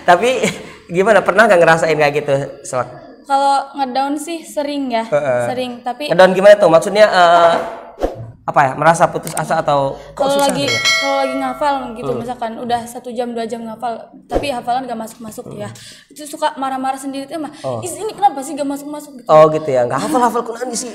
Tapi gimana, pernah nggak ngerasain kayak gitu, Selak? Kalau ngedown sih sering ya, sering. Tapi ngedown gimana tuh? Maksudnya apa ya? Merasa putus asa atau kalau lagi ngafal gitu, misalkan udah 1 jam 2 jam ngafal, tapi hafalan gak masuk ya, itu suka marah-marah sendiri tuh mah. Ini kenapa sih gak masuk gitu? Oh gitu ya, nggak hafal kunaan sih.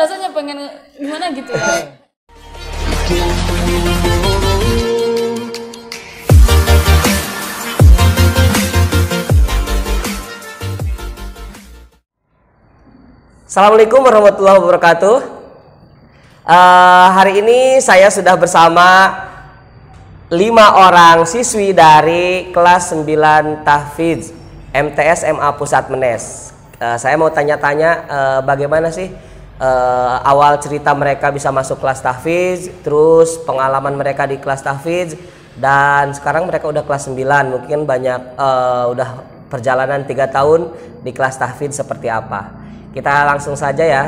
Rasanya pengen gimana gitu ya. Assalamualaikum warahmatullahi wabarakatuh. Hari ini saya sudah bersama 5 orang siswi dari kelas 9 Tahfidz MTS MA Pusat Menes. Saya mau tanya-tanya bagaimana sih awal cerita mereka bisa masuk kelas Tahfidz, terus pengalaman mereka di kelas Tahfidz, dan sekarang mereka udah kelas 9, mungkin banyak udah perjalanan 3 tahun di kelas Tahfidz seperti apa. Kita langsung saja ya,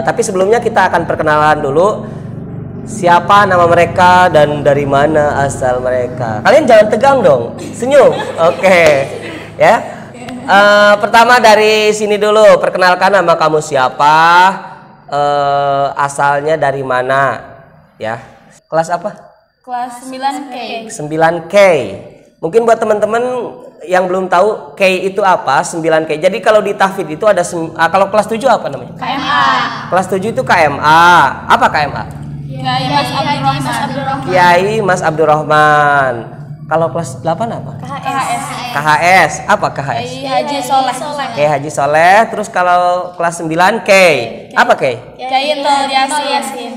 tapi sebelumnya kita akan perkenalan dulu siapa nama mereka dan dari mana asal mereka. Kalian jangan tegang dong, senyum. Oke. Ya. Pertama dari sini dulu, perkenalkan nama kamu siapa, asalnya dari mana, ya. Kelas apa? Kelas 9K. 9K. Mungkin buat teman-teman yang belum tahu K itu apa, 9K. Jadi kalau di Tahfidz itu ada kalau kelas 7 apa namanya? KMA. Kelas 7 itu KMA. Apa KMA? Kiai Mas Abdurrahman. Kiai Mas Abdurrahman. Kalau kelas 8 apa? KHS. KHS. Apa KHS? Kiai Haji Soleh. Kiai Haji Soleh. Terus kalau kelas 9 K. Apa K? Kiai Entol Yasin.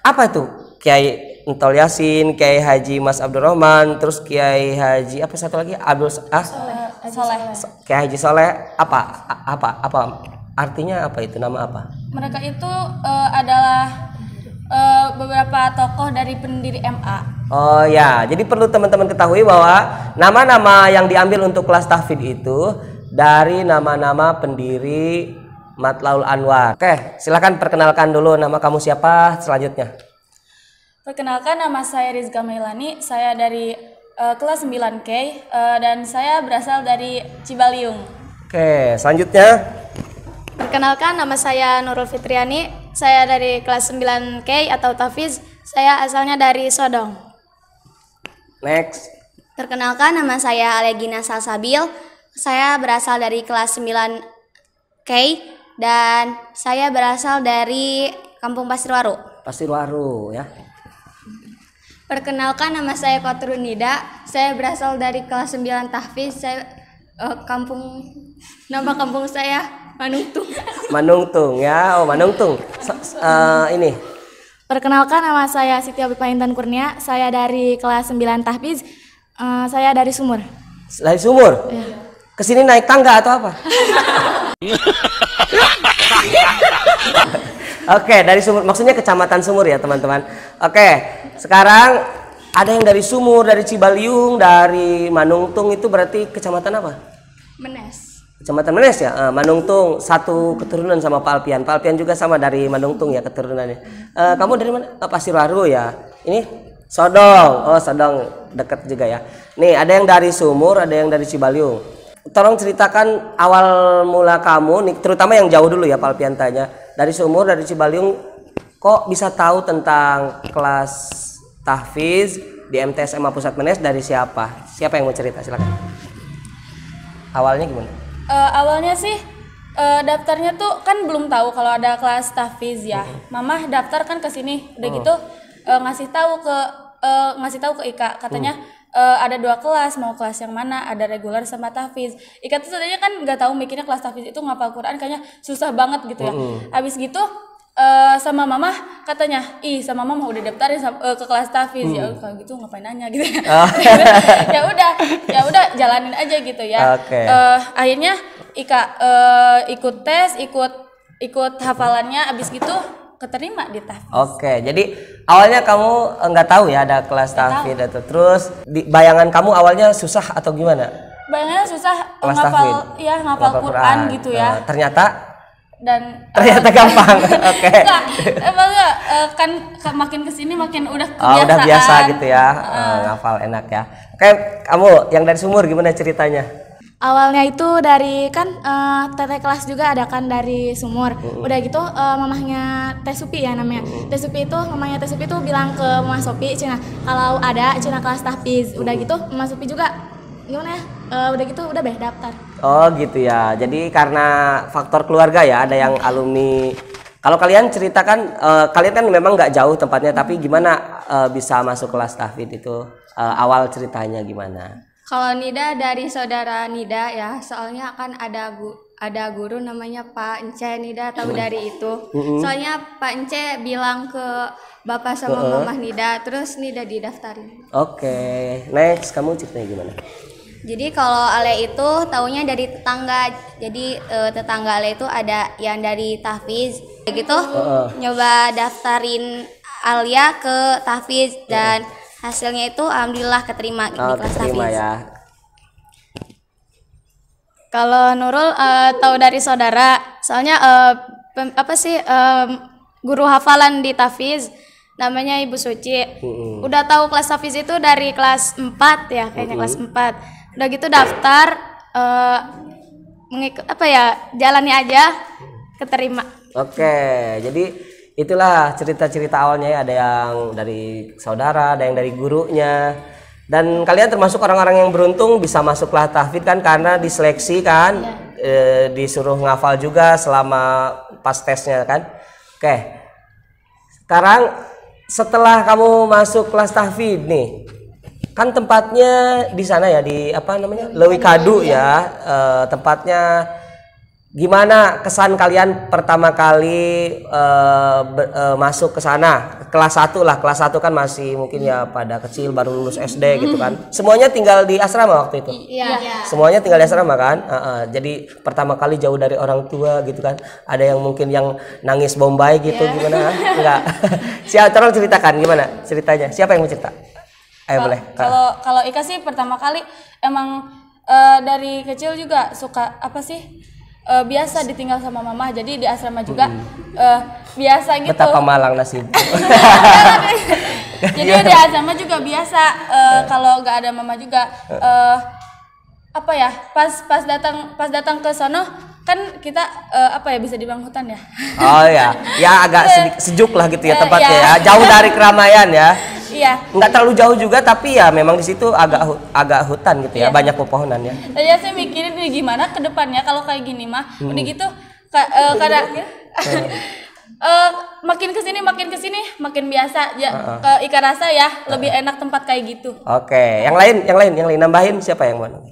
Apa itu? Kiai Entol Yasin, Kiai Haji Mas Abdurrahman, terus Kiai Haji apa satu lagi? Soleh. Kiai Haji Soleh apa artinya, apa itu, nama apa? Mereka itu adalah beberapa tokoh dari pendiri MA. Oh ya, jadi perlu teman-teman ketahui bahwa nama-nama yang diambil untuk kelas Tahfidz itu dari nama-nama pendiri Matlaul Anwar. Oke, silakan perkenalkan dulu nama kamu siapa selanjutnya. Perkenalkan, nama saya Rizka Mailani, saya dari kelas 9K dan saya berasal dari Cibaliung. Oke, selanjutnya. Perkenalkan, nama saya Nurul Fitriani, saya dari kelas 9K atau Tahfidz, saya asalnya dari Sodong. Next. Perkenalkan, nama saya Alegina Salsabil, saya berasal dari kelas 9K dan saya berasal dari Kampung Pasirwaru. Pasirwaru ya. Perkenalkan, nama saya Kotrun Nida, saya berasal dari kelas 9 Tahfidz, saya nama kampung saya Manungtung. Manungtung ya, Manungtung. Ini. Perkenalkan, nama saya Siti Abipah Intan Kurnia, saya dari kelas 9 Tahfidz, saya dari Sumur. Dari Sumur? Ya. Kesini naik tangga atau apa? Oke, dari Sumur, maksudnya kecamatan Sumur ya teman-teman. Oke, sekarang ada yang dari Sumur, dari Cibaliung, dari Manungtung, itu berarti kecamatan apa? Menes. Kecamatan Menes ya. Manungtung satu keturunan sama Pak Alpian. Pak Alpian juga sama dari Manungtung ya keturunannya. Kamu dari mana? Pasirwaru ya. Ini Sodong. Oh, Sodong dekat juga ya. Nih, ada yang dari Sumur, ada yang dari Cibaliung. Tolong ceritakan awal mula kamu nih, terutama yang jauh dulu ya, Pak Alpian tanya. Dari Sumur, dari Cibaliung, kok bisa tahu tentang kelas Tahfidz di MTS MA Pusat Menes dari siapa? Siapa yang mau cerita? Silakan. Awalnya gimana? Awalnya sih daftarnya tuh kan belum tahu kalau ada kelas Tahfidz ya. Mamah daftar kan ke sini, udah gitu ngasih tahu ke Ika, katanya ada 2 kelas, mau kelas yang mana, ada reguler sama Tahfidz. Ika tuh sebenarnya kan nggak tahu, mikirnya kelas Tahfidz itu ngapal Quran kayaknya susah banget gitu ya. Abis gitu sama mama katanya, sama mama udah daftarin ke kelas Tahfidz. Ya kalau gitu ngapain nanya gitu. ya udah jalanin aja gitu ya. Okay. Akhirnya Ika ikut tes, ikut hafalannya, abis gitu keterima di Tahfidz. Oke, jadi awalnya kamu nggak tahu ya ada kelas Tahfidz itu. Terus bayangan kamu awalnya susah atau gimana? Bayangannya susah, kelas ngapal Quran gitu ya. Ternyata dan Ternyata gampang. Oke. enggak, emang enggak, kan makin kesini makin udah kebiasaan. Oh, udah biasa gitu ya. Ngafal enak ya. Oke, kamu yang dari Sumur gimana ceritanya? Awalnya itu dari kan teteh kelas juga ada kan dari Sumur. Udah gitu mamahnya Teh Supi ya namanya. Teh Supi itu mamahnya Teh Supi itu bilang ke Mama Sopi, Cina kalau ada Cina kelas tahfiz. Udah gitu Mama Sopi juga gimana ya? Udah gitu udah daftar. Oh gitu ya. Jadi karena faktor keluarga ya, ada yang alumni. Kalau kalian ceritakan, kalian kan memang nggak jauh tempatnya, tapi gimana bisa masuk kelas tahfiz itu? Awal ceritanya gimana? Kalau Nida dari saudara Nida ya, soalnya kan ada guru namanya Pak Ence, Nida tahu dari itu. Soalnya Pak Ence bilang ke bapak sama mamah Nida, terus Nida didaftarin. Oke, next kamu ceritanya gimana? Jadi kalau Ale itu taunya dari tetangga. Jadi tetangga Ale itu ada yang dari tahfiz. Gitu nyoba daftarin Alia ke tahfiz dan hasilnya itu alhamdulillah keterima di kelas Keterima tahfiz. ya. Kalau Nurul tahu dari saudara, soalnya guru hafalan di tahfiz namanya Ibu Suci. Udah tahu kelas tahfiz itu dari kelas 4 ya, kayaknya kelas 4. Udah gitu daftar mengikut jalani aja keterima. Oke, jadi itulah cerita-cerita awalnya ya. Ada yang dari saudara, ada yang dari gurunya. Dan kalian termasuk orang-orang yang beruntung bisa masuk kelas tahfiz kan, karena diseleksi kan, disuruh ngafal juga selama pas tesnya kan. Oke, sekarang setelah kamu masuk kelas tahfiz nih, kan tempatnya di sana ya, di apa namanya, Lewi Kadu ya, tempatnya. Gimana kesan kalian pertama kali masuk ke sana? Kelas 1 lah, kelas 1 kan masih mungkin ya pada kecil, baru lulus SD gitu kan. Semuanya tinggal di asrama waktu itu? Iya. Semuanya tinggal di asrama kan? Jadi pertama kali jauh dari orang tua gitu kan. Ada yang mungkin yang nangis Bombay gitu, gimana? Enggak. Tolong ceritakan gimana ceritanya. Siapa yang mau cerita? Ayo boleh. Kalau Ika sih pertama kali emang dari kecil juga suka biasa ditinggal sama mama, jadi di asrama juga biasa gitu. Betapa malang nasib. Jadi di asrama juga biasa kalau nggak ada mama juga pas datang ke sono kan kita bisa dibilang hutan ya. Oh ya, ya agak sejuk lah gitu ya tempatnya ya, jauh dari keramaian ya. Iya. Nggak terlalu jauh juga, tapi ya memang di situ agak hutan gitu ya, banyak pepohonan ya. Saya sih mikirin nih gimana ke depannya kalau kayak gini mah, udah gitu kadang makin kesini makin biasa ya. Ika rasa ya lebih enak tempat kayak gitu. Oke, yang lain nambahin siapa yang mau?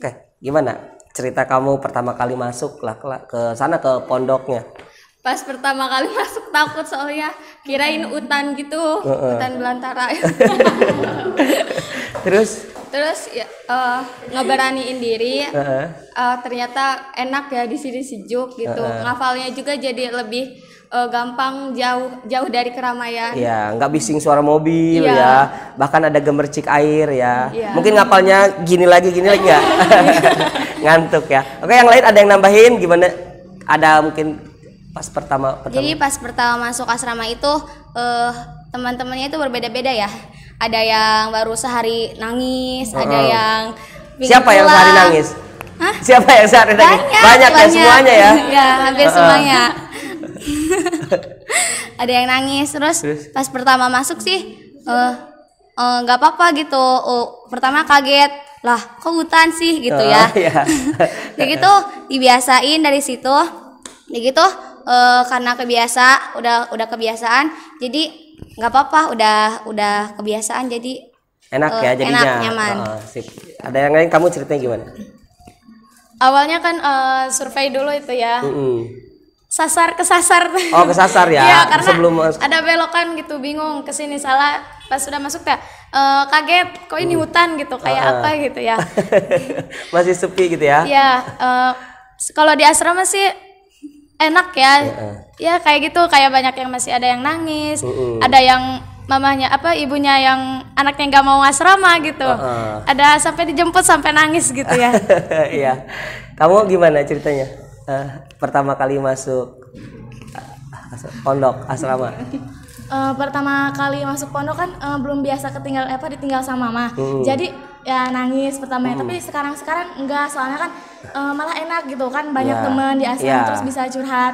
Oke, gimana cerita kamu pertama kali masuk lah ke sana, ke pondoknya? Pas pertama kali masuk takut soalnya kirain hutan gitu, hutan belantara. Terus ya ngeberaniin diri. Ternyata enak ya, di sini sejuk gitu. Ngafalnya juga jadi lebih gampang, jauh dari keramaian. Iya, nggak bising suara mobil Iya. ya. Bahkan ada gemercik air ya. Iya. Mungkin ngapalnya gini lagi nggak? Ngantuk ya. Oke, yang lain ada yang nambahin gimana? Ada mungkin pas pertama. Jadi pas pertama masuk asrama itu teman-temannya itu berbeda-beda ya. Ada yang baru sehari nangis, ada yang Siapa yang sehari nangis? Hah? Siapa yang sehari nangis? Banyak ya, semuanya ya. Ya, hampir semuanya. Ada yang nangis terus pas pertama masuk sih nggak apa-apa gitu. Pertama kaget, lah kok hutan sih gitu ya. Iya. Kayak gitu dibiasain dari situ. Kayak gitu karena udah kebiasaan, jadi nggak apa-apa, udah kebiasaan, jadi Enak ya jadinya. Enak, nyaman. Sip. Ada yang lain, kamu ceritanya gimana? Awalnya kan survei dulu itu ya. Kesasar. Oh, kesasar ya. Iya, karena sebelum ada belokan gitu, bingung kesini salah. Pas sudah masuk ya kaget, kok ini hutan gitu, kayak apa gitu ya. Masih sepi gitu ya. Iya, kalau di asrama sih enak ya. Ya kayak gitu, kayak banyak yang masih ada yang nangis, ada yang mamanya ibunya yang anaknya nggak mau asrama gitu. Ada sampai dijemput sampai nangis gitu ya. Iya. Kamu gimana ceritanya? pertama kali masuk pondok asrama? Pertama kali masuk pondok kan belum biasa ditinggal sama mama. Jadi ya nangis pertamanya, tapi sekarang enggak, soalnya kan malah enak gitu kan, banyak teman di asrama terus bisa curhat.